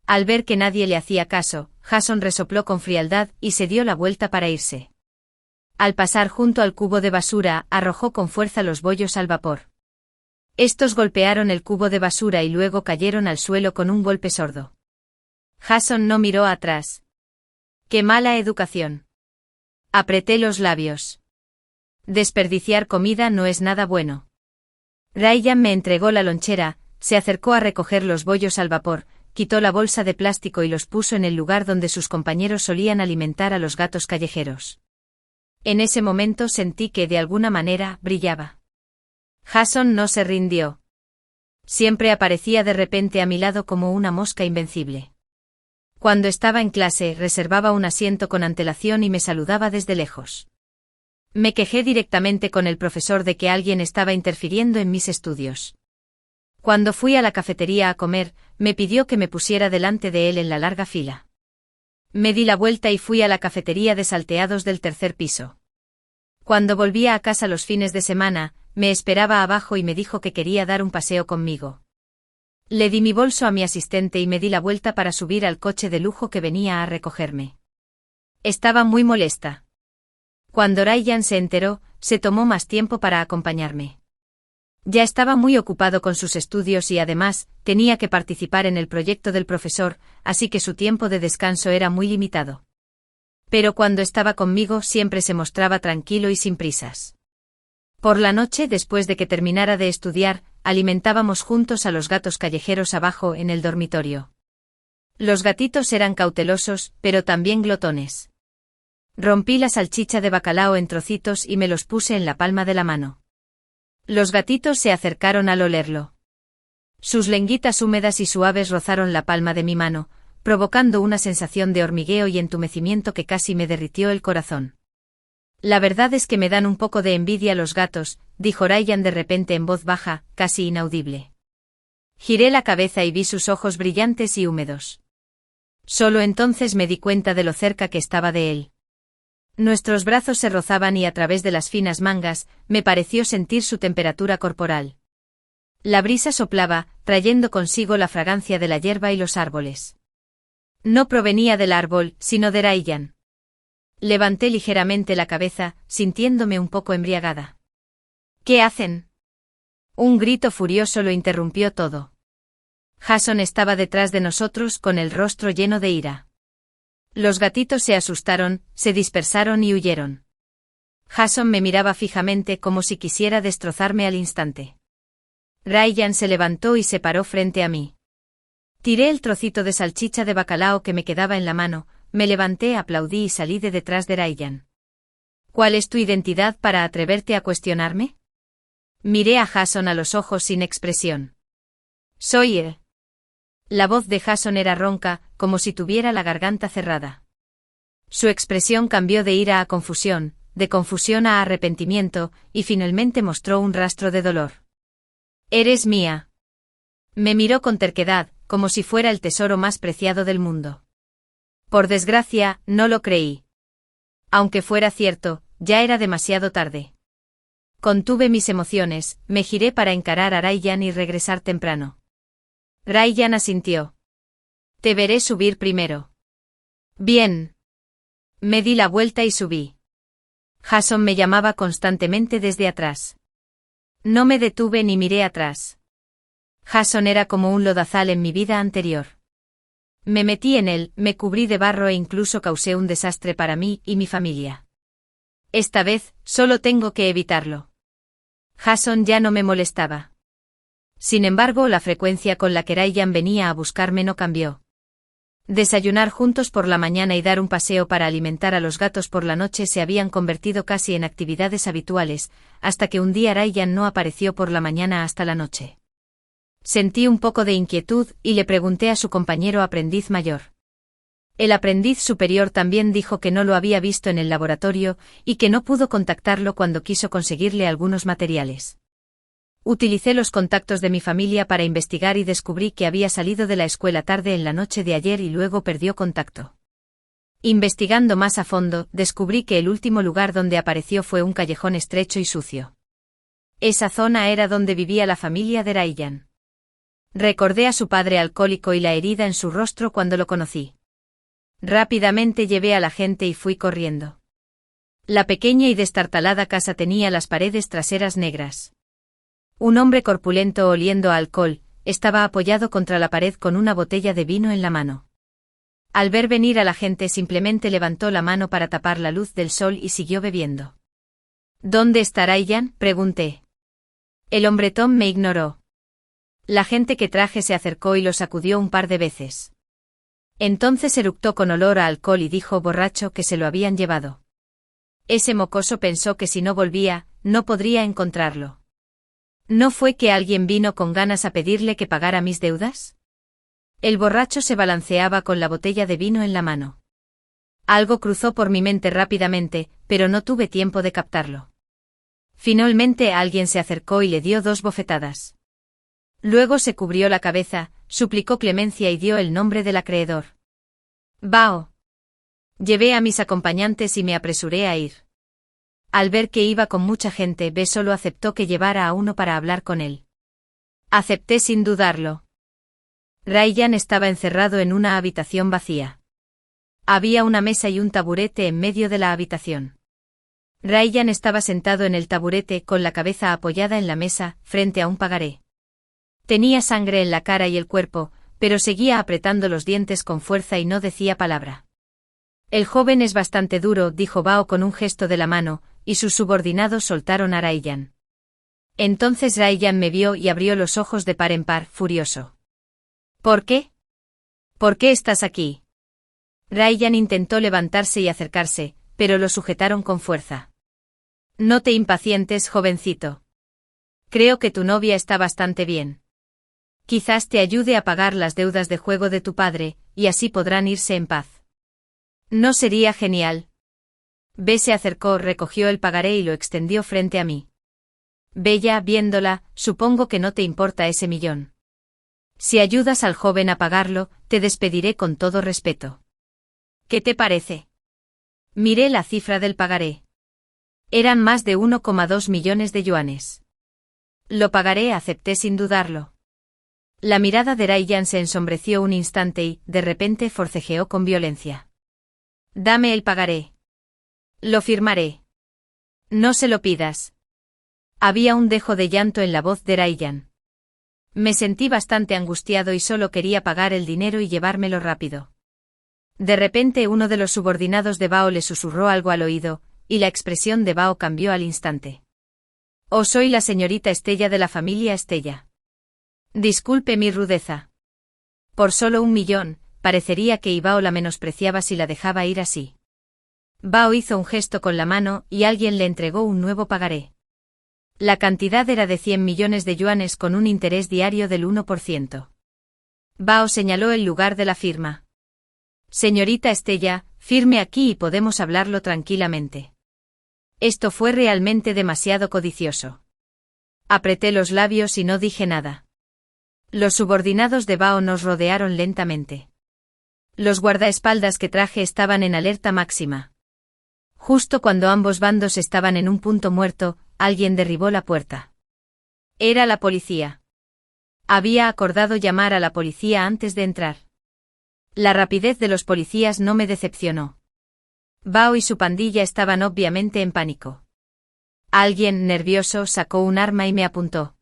Al ver que nadie le hacía caso, Jason resopló con frialdad y se dio la vuelta para irse. Al pasar junto al cubo de basura, arrojó con fuerza los bollos al vapor. Estos golpearon el cubo de basura y luego cayeron al suelo con un golpe sordo. Jason no miró atrás. ¡Qué mala educación! Apreté los labios. Desperdiciar comida no es nada bueno. Ryan me entregó la lonchera, se acercó a recoger los bollos al vapor, quitó la bolsa de plástico y los puso en el lugar donde sus compañeros solían alimentar a los gatos callejeros. En ese momento sentí que de alguna manera brillaba. Jason no se rindió. Siempre aparecía de repente a mi lado como una mosca invencible. Cuando estaba en clase reservaba un asiento con antelación y me saludaba desde lejos. Me quejé directamente con el profesor de que alguien estaba interfiriendo en mis estudios. Cuando fui a la cafetería a comer, me pidió que me pusiera delante de él en la larga fila. Me di la vuelta y fui a la cafetería de salteados del 3er piso. Cuando volvía a casa los fines de semana, me esperaba abajo y me dijo que quería dar un paseo conmigo. Le di mi bolso a mi asistente y me di la vuelta para subir al coche de lujo que venía a recogerme. Estaba muy molesta. Cuando Ryan se enteró, se tomó más tiempo para acompañarme. Ya estaba muy ocupado con sus estudios y además, tenía que participar en el proyecto del profesor, así que su tiempo de descanso era muy limitado. Pero cuando estaba conmigo siempre se mostraba tranquilo y sin prisas. Por la noche, después de que terminara de estudiar, alimentábamos juntos a los gatos callejeros abajo en el dormitorio. Los gatitos eran cautelosos, pero también glotones. Rompí la salchicha de bacalao en trocitos y me los puse en la palma de la mano. Los gatitos se acercaron al olerlo. Sus lengüitas húmedas y suaves rozaron la palma de mi mano, provocando una sensación de hormigueo y entumecimiento que casi me derritió el corazón. La verdad es que me dan un poco de envidia los gatos, dijo Ryan de repente en voz baja, casi inaudible. Giré la cabeza y vi sus ojos brillantes y húmedos. Solo entonces me di cuenta de lo cerca que estaba de él. Nuestros brazos se rozaban y a través de las finas mangas, me pareció sentir su temperatura corporal. La brisa soplaba, trayendo consigo la fragancia de la hierba y los árboles. No provenía del árbol, sino de Ryan. Levanté ligeramente la cabeza, sintiéndome un poco embriagada. ¿Qué hacen? Un grito furioso lo interrumpió todo. Jason estaba detrás de nosotros con el rostro lleno de ira. Los gatitos se asustaron, se dispersaron y huyeron. Jason me miraba fijamente como si quisiera destrozarme al instante. Ryan se levantó y se paró frente a mí. Tiré el trocito de salchicha de bacalao que me quedaba en la mano, me levanté, aplaudí y salí de detrás de Ryan. ¿Cuál es tu identidad para atreverte a cuestionarme? Miré a Jason a los ojos sin expresión. Soy él. La voz de Jason era ronca, como si tuviera la garganta cerrada. Su expresión cambió de ira a confusión, de confusión a arrepentimiento, y finalmente mostró un rastro de dolor. Eres mía. Me miró con terquedad, como si fuera el tesoro más preciado del mundo. Por desgracia, no lo creí. Aunque fuera cierto, ya era demasiado tarde. Contuve mis emociones, me giré para encarar a Ryan y regresar temprano. Ryan asintió. Te veré subir primero. Bien. Me di la vuelta y subí. Jason me llamaba constantemente desde atrás. No me detuve ni miré atrás. Jason era como un lodazal en mi vida anterior. Me metí en él, me cubrí de barro e incluso causé un desastre para mí y mi familia. Esta vez, solo tengo que evitarlo. Jason ya no me molestaba. Sin embargo, la frecuencia con la que Ryan venía a buscarme no cambió. Desayunar juntos por la mañana y dar un paseo para alimentar a los gatos por la noche se habían convertido casi en actividades habituales, hasta que un día Ryan no apareció por la mañana hasta la noche. Sentí un poco de inquietud y le pregunté a su compañero aprendiz mayor. El aprendiz superior también dijo que no lo había visto en el laboratorio y que no pudo contactarlo cuando quiso conseguirle algunos materiales. Utilicé los contactos de mi familia para investigar y descubrí que había salido de la escuela tarde en la noche de ayer y luego perdió contacto. Investigando más a fondo, descubrí que el último lugar donde apareció fue un callejón estrecho y sucio. Esa zona era donde vivía la familia de Ryan. Recordé a su padre alcohólico y la herida en su rostro cuando lo conocí. Rápidamente llevé a la gente y fui corriendo. La pequeña y destartalada casa tenía las paredes traseras negras. Un hombre corpulento oliendo a alcohol, estaba apoyado contra la pared con una botella de vino en la mano. Al ver venir a la gente simplemente levantó la mano para tapar la luz del sol y siguió bebiendo. ¿Dónde está Ryan?, pregunté. El hombretón me ignoró. La gente que traje se acercó y lo sacudió un par de veces. Entonces eructó con olor a alcohol y dijo borracho que se lo habían llevado. Ese mocoso pensó que si no volvía, no podría encontrarlo. ¿No fue que alguien vino con ganas a pedirle que pagara mis deudas? El borracho se balanceaba con la botella de vino en la mano. Algo cruzó por mi mente rápidamente, pero no tuve tiempo de captarlo. Finalmente alguien se acercó y le dio 2 bofetadas. Luego se cubrió la cabeza, suplicó clemencia y dio el nombre del acreedor. Bao. Llevé a mis acompañantes y me apresuré a ir. Al ver que iba con mucha gente, B solo aceptó que llevara a uno para hablar con él. Acepté sin dudarlo. Ryan estaba encerrado en una habitación vacía. Había una mesa y un taburete en medio de la habitación. Ryan estaba sentado en el taburete con la cabeza apoyada en la mesa, frente a un pagaré. Tenía sangre en la cara y el cuerpo, pero seguía apretando los dientes con fuerza y no decía palabra. El joven es bastante duro, dijo Bao con un gesto de la mano, y sus subordinados soltaron a Ryan. Entonces Ryan me vio y abrió los ojos de par en par, furioso. ¿Por qué? ¿Por qué estás aquí? Ryan intentó levantarse y acercarse, pero lo sujetaron con fuerza. No te impacientes, jovencito. Creo que tu novia está bastante bien. Quizás te ayude a pagar las deudas de juego de tu padre, y así podrán irse en paz. ¿No sería genial? B se acercó, recogió el pagaré y lo extendió frente a mí. Bella, viéndola, supongo que no te importa ese millón. Si ayudas al joven a pagarlo, te despediré con todo respeto. ¿Qué te parece? Miré la cifra del pagaré. Eran más de 1,2 millones de yuanes. Lo pagaré, acepté sin dudarlo. La mirada de Ryan se ensombreció un instante y, de repente, forcejeó con violencia. Dame el pagaré. Lo firmaré. No se lo pidas. Había un dejo de llanto en la voz de Ryan. Me sentí bastante angustiado y solo quería pagar el dinero y llevármelo rápido. De repente uno de los subordinados de Bao le susurró algo al oído, y la expresión de Bao cambió al instante. Oh, soy la señorita Estella de la familia Estella. Disculpe mi rudeza. Por solo 1 millón, parecería que Ibao la menospreciaba si la dejaba ir así. Bao hizo un gesto con la mano y alguien le entregó un nuevo pagaré. La cantidad era de 100 millones de yuanes con un interés diario del 1%. Bao señaló el lugar de la firma. Señorita Estella, firme aquí y podemos hablarlo tranquilamente. Esto fue realmente demasiado codicioso. Apreté los labios y no dije nada. Los subordinados de Bao nos rodearon lentamente. Los guardaespaldas que traje estaban en alerta máxima. Justo cuando ambos bandos estaban en un punto muerto, alguien derribó la puerta. Era la policía. Había acordado llamar a la policía antes de entrar. La rapidez de los policías no me decepcionó. Bao y su pandilla estaban obviamente en pánico. Alguien, nervioso, sacó un arma y me apuntó.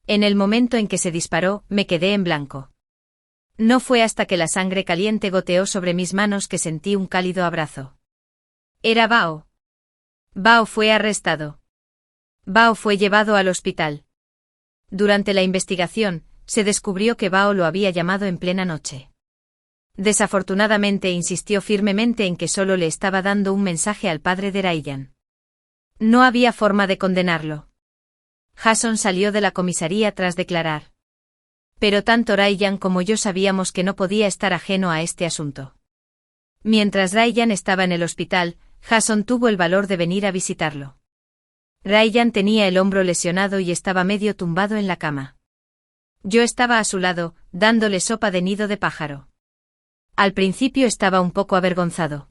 En el momento en que se disparó, me quedé en blanco. No fue hasta que la sangre caliente goteó sobre mis manos que sentí un cálido abrazo. Era Bao. Bao fue arrestado. Bao fue llevado al hospital. Durante la investigación, se descubrió que Bao lo había llamado en plena noche. Desafortunadamente insistió firmemente en que solo le estaba dando un mensaje al padre de Ryan. No había forma de condenarlo. Jason salió de la comisaría tras declarar. Pero tanto Ryan como yo sabíamos que no podía estar ajeno a este asunto. Mientras Ryan estaba en el hospital, Jason tuvo el valor de venir a visitarlo. Ryan tenía el hombro lesionado y estaba medio tumbado en la cama. Yo estaba a su lado, dándole sopa de nido de pájaro. Al principio estaba un poco avergonzado.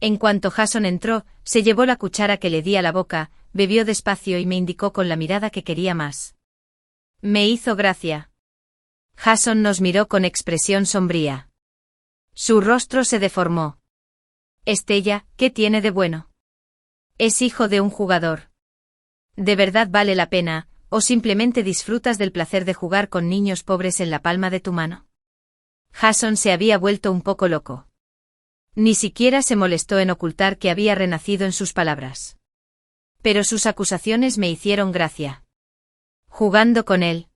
En cuanto Jason entró, se llevó la cuchara que le di a la boca, bebió despacio y me indicó con la mirada que quería más. Me hizo gracia. Jason nos miró con expresión sombría. Su rostro se deformó. Estella, ¿qué tiene de bueno? Es hijo de un jugador. ¿De verdad vale la pena, o simplemente disfrutas del placer de jugar con niños pobres en la palma de tu mano? Jason se había vuelto un poco loco. Ni siquiera se molestó en ocultar que había renacido en sus palabras. Pero sus acusaciones me hicieron gracia. Jugando con él.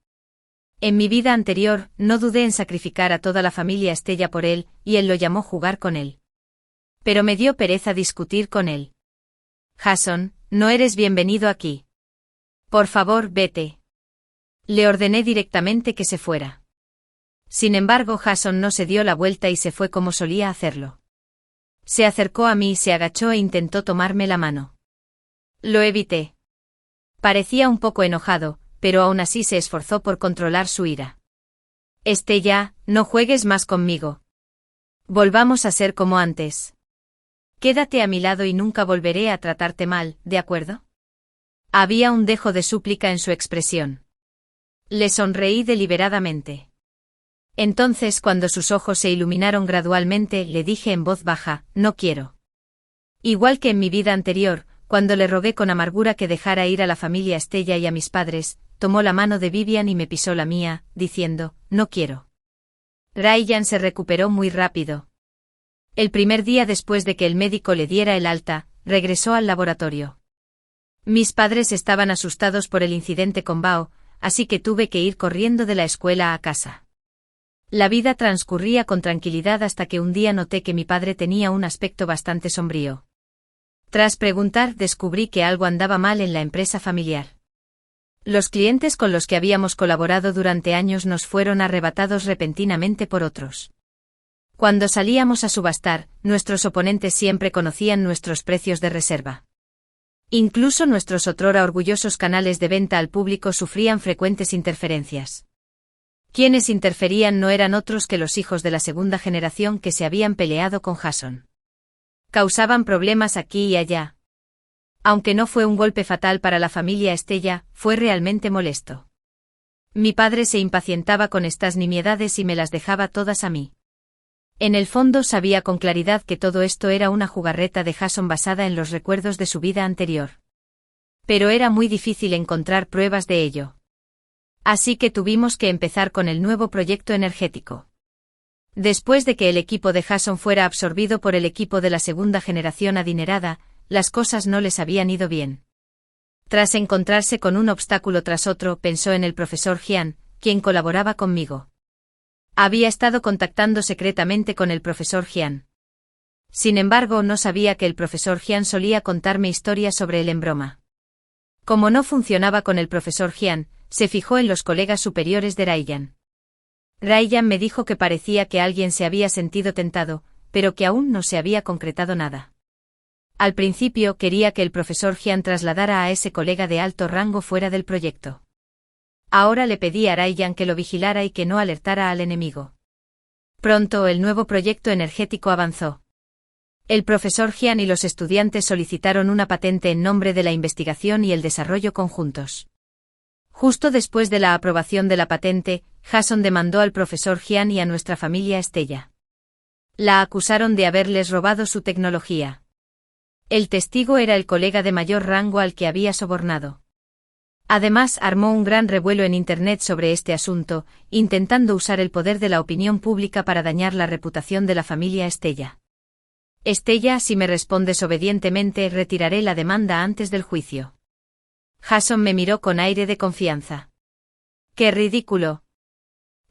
En mi vida anterior, no dudé en sacrificar a toda la familia Estella por él, y él lo llamó jugar con él. Pero me dio pereza discutir con él. Jason, no eres bienvenido aquí. Por favor, vete. Le ordené directamente que se fuera. Sin embargo, Jason no se dio la vuelta y se fue como solía hacerlo. Se acercó a mí y se agachó e intentó tomarme la mano. Lo evité. Parecía un poco enojado, pero aún así se esforzó por controlar su ira. Estella, no juegues más conmigo. Volvamos a ser como antes. Quédate a mi lado y nunca volveré a tratarte mal, ¿de acuerdo? Había un dejo de súplica en su expresión. Le sonreí deliberadamente. Entonces, cuando sus ojos se iluminaron gradualmente, le dije en voz baja, no quiero. Igual que en mi vida anterior, cuando le rogué con amargura que dejara ir a la familia Estella y a mis padres, tomó la mano de Vivian y me pisó la mía, diciendo, no quiero. Ryan se recuperó muy rápido. El primer día después de que el médico le diera el alta, regresó al laboratorio. Mis padres estaban asustados por el incidente con Bao, así que tuve que ir corriendo de la escuela a casa. La vida transcurría con tranquilidad hasta que un día noté que mi padre tenía un aspecto bastante sombrío. Tras preguntar, descubrí que algo andaba mal en la empresa familiar. Los clientes con los que habíamos colaborado durante años nos fueron arrebatados repentinamente por otros. Cuando salíamos a subastar, nuestros oponentes siempre conocían nuestros precios de reserva. Incluso nuestros otrora orgullosos canales de venta al público sufrían frecuentes interferencias. Quienes interferían no eran otros que los hijos de la segunda generación que se habían peleado con Jason. Causaban problemas aquí y allá. Aunque no fue un golpe fatal para la familia Estella, fue realmente molesto. Mi padre se impacientaba con estas nimiedades y me las dejaba todas a mí. En el fondo sabía con claridad que todo esto era una jugarreta de Jason basada en los recuerdos de su vida anterior. Pero era muy difícil encontrar pruebas de ello. Así que tuvimos que empezar con el nuevo proyecto energético. Después de que el equipo de Jason fuera absorbido por el equipo de la segunda generación adinerada, las cosas no les habían ido bien. Tras encontrarse con un obstáculo tras otro, pensó en el profesor Jian, quien colaboraba conmigo. Había estado contactando secretamente con el profesor Jian. Sin embargo, no sabía que el profesor Jian solía contarme historias sobre él en broma. Como no funcionaba con el profesor Jian, se fijó en los colegas superiores de Raiyan. Raiyan me dijo que parecía que alguien se había sentido tentado, pero que aún no se había concretado nada. Al principio quería que el profesor Jian trasladara a ese colega de alto rango fuera del proyecto. Ahora le pedí a Raiyan que lo vigilara y que no alertara al enemigo. Pronto el nuevo proyecto energético avanzó. El profesor Jian y los estudiantes solicitaron una patente en nombre de la investigación y el desarrollo conjuntos. Justo después de la aprobación de la patente, Jason demandó al profesor Jian y a nuestra familia Estella. La acusaron de haberles robado su tecnología. El testigo era el colega de mayor rango al que había sobornado. Además, armó un gran revuelo en Internet sobre este asunto, intentando usar el poder de la opinión pública para dañar la reputación de la familia Estella. Estella, si me respondes obedientemente, retiraré la demanda antes del juicio. Jason me miró con aire de confianza. ¡Qué ridículo!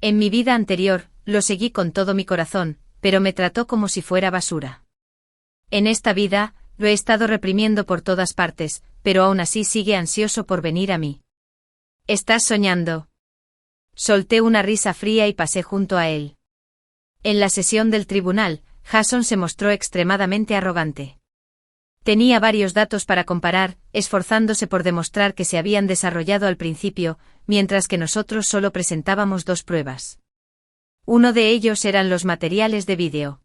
En mi vida anterior, lo seguí con todo mi corazón, pero me trató como si fuera basura. En esta vida, lo he estado reprimiendo por todas partes, pero aún así sigue ansioso por venir a mí. ¿Estás soñando? Solté una risa fría y pasé junto a él. En la sesión del tribunal, Jason se mostró extremadamente arrogante. Tenía varios datos para comparar, esforzándose por demostrar que se habían desarrollado al principio, mientras que nosotros solo presentábamos 2 pruebas. Uno de ellos eran los materiales de vídeo.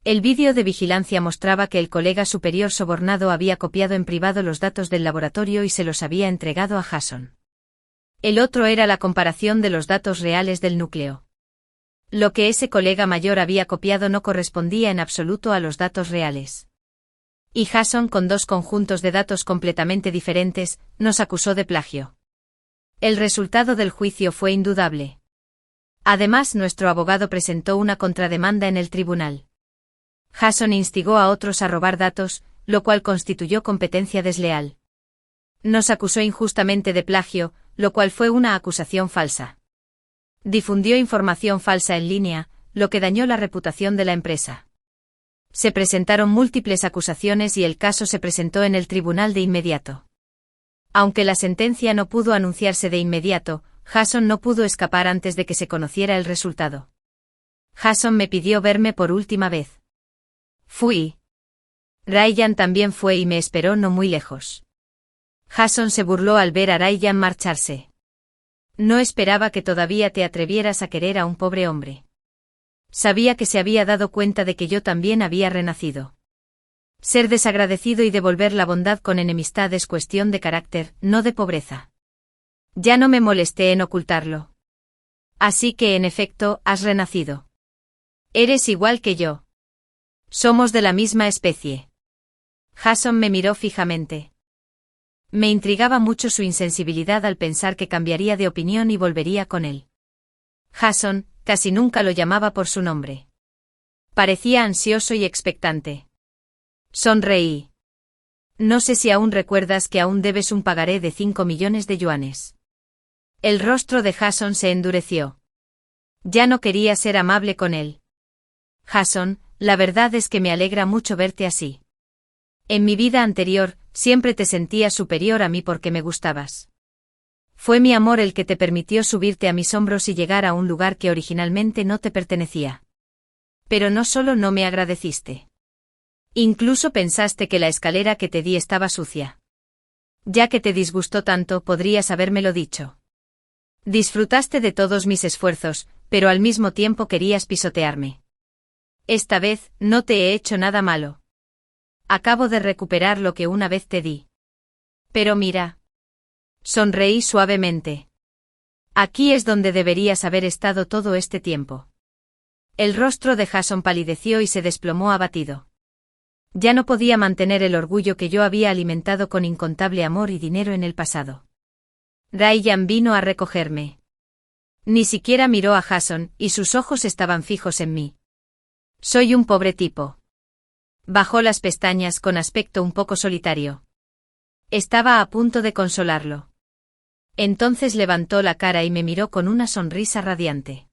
El vídeo de vigilancia mostraba que el colega superior sobornado había copiado en privado los datos del laboratorio y se los había entregado a Jason. El otro era la comparación de los datos reales del núcleo. Lo que ese colega mayor había copiado no correspondía en absoluto a los datos reales. Y Jason, con 2 conjuntos de datos completamente diferentes, nos acusó de plagio. El resultado del juicio fue indudable. Además, nuestro abogado presentó una contrademanda en el tribunal. Jason instigó a otros a robar datos, lo cual constituyó competencia desleal. Nos acusó injustamente de plagio, lo cual fue una acusación falsa. Difundió información falsa en línea, lo que dañó la reputación de la empresa. Se presentaron múltiples acusaciones y el caso se presentó en el tribunal de inmediato. Aunque la sentencia no pudo anunciarse de inmediato, Jason no pudo escapar antes de que se conociera el resultado. Jason me pidió verme por última vez. Fui. Raiyan también fue y me esperó no muy lejos. Jason se burló al ver a Raiyan marcharse. No esperaba que todavía te atrevieras a querer a un pobre hombre. Sabía que se había dado cuenta de que yo también había renacido. Ser desagradecido y devolver la bondad con enemistad es cuestión de carácter, no de pobreza. Ya no me molesté en ocultarlo. Así que en efecto, has renacido. Eres igual que yo. Somos de la misma especie. Jason me miró fijamente. Me intrigaba mucho su insensibilidad al pensar que cambiaría de opinión y volvería con él. Jason, casi nunca lo llamaba por su nombre. Parecía ansioso y expectante. Sonreí. No sé si aún recuerdas que aún debes un pagaré de 5 millones de yuanes. El rostro de Jason se endureció. Ya no quería ser amable con él. Jason, la verdad es que me alegra mucho verte así. En mi vida anterior, siempre te sentía superior a mí porque me gustabas. Fue mi amor el que te permitió subirte a mis hombros y llegar a un lugar que originalmente no te pertenecía. Pero no solo no me agradeciste. Incluso pensaste que la escalera que te di estaba sucia. Ya que te disgustó tanto, podrías habérmelo dicho. Disfrutaste de todos mis esfuerzos, pero al mismo tiempo querías pisotearme. Esta vez, no te he hecho nada malo. Acabo de recuperar lo que una vez te di. Pero mira. Sonreí suavemente. Aquí es donde deberías haber estado todo este tiempo. El rostro de Jason palideció y se desplomó abatido. Ya no podía mantener el orgullo que yo había alimentado con incontable amor y dinero en el pasado. Ryan vino a recogerme. Ni siquiera miró a Jason, y sus ojos estaban fijos en mí. Soy un pobre tipo. Bajó las pestañas con aspecto un poco solitario. Estaba a punto de consolarlo. Entonces levantó la cara y me miró con una sonrisa radiante.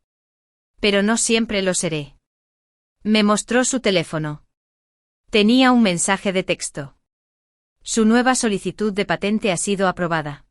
Pero no siempre lo seré. Me mostró su teléfono. Tenía un mensaje de texto. Su nueva solicitud de patente ha sido aprobada.